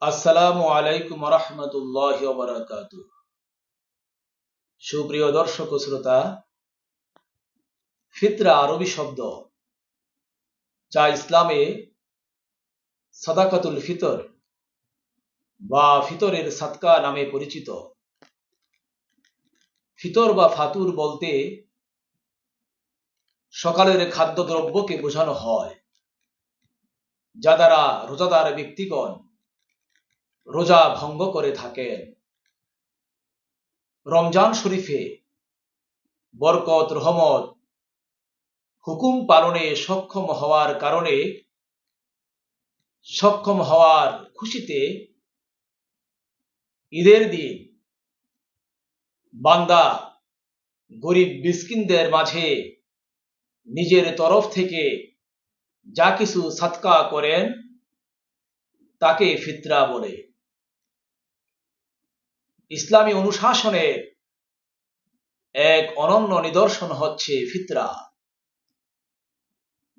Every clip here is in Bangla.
আসসালামু আলাইকুম রহমতুল্লাহি ওয়া বারাকাতুহু। সুপ্রিয় দর্শক ও শ্রোতা, ফিতরা আরবি শব্দ যা ইসলামে সাদাকাতুল ফিতর বা ফিতরের সাদকা নামে পরিচিত। ফিতর বা ফাতুর বলতে সকালের খাদ্যদ্রব্যকে বোঝানো হয়, যা দ্বারা রোজাদার ব্যক্তিগণ রোজা ভঙ্গ করে থাকেন। রমজান শরীফে বরকত, রহমত, হুকুম পালনে সক্ষম হওয়ার খুশিতে ঈদের দিন বান্দা গরিব মিসকিনদের মাঝে নিজের তরফ থেকে যা কিছু সাদকা করেন তাকে ফিতরা বলে। ইসলামী অনুশাসনের এক অনন্য নিদর্শন হচ্ছে ফিতরা।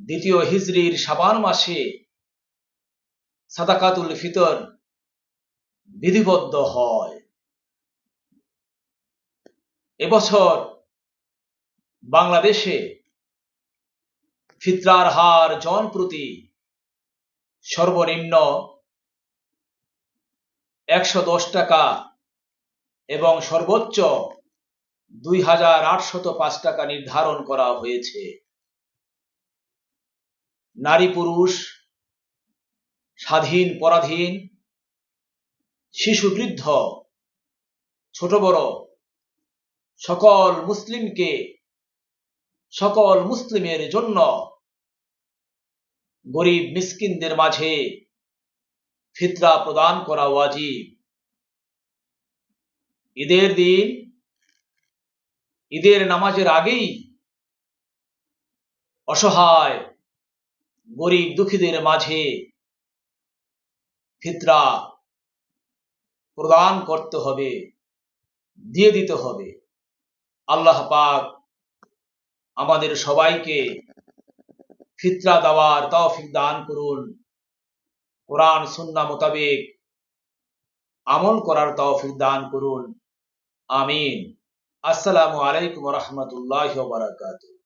দ্বিতীয় হিজরির শাবান মাসে সাদাকাতুল ফিতর বিধিবদ্ধ হয়। এবছর বাংলাদেশে ফিতরার হার জন প্রতি সর্বনিম্ন ১১০ টাকা এবং সর্বোচ্চ ২,৮০৫ টাকা নির্ধারণ করা হয়েছে। নারী পুরুষ, স্বাধীন পরাধীন, শিশু বৃদ্ধ, ছোট বড় সকল মুসলিমের জন্য গরিব মিসকিনদের মাঝে ফিতরা প্রদান করা ওয়াজিব। ঈদের দিন ঈদের নামাজের আগেই অসহায় গরিব দুঃখীদের মাঝে ফিতরা প্রদান করতে হবে, দিয়ে দিতে হবে। আল্লাহ পাক আমাদের সবাইকে ফিতরা দেওয়ার তৌফিক দান করুন, কোরআন সুন্নাহ মোতাবেক আমল করার তৌফিক দান করুন। আমিন। আসসালামু আলাইকুম রহমতুল্লাহি ওয়া বারাকাতুহু।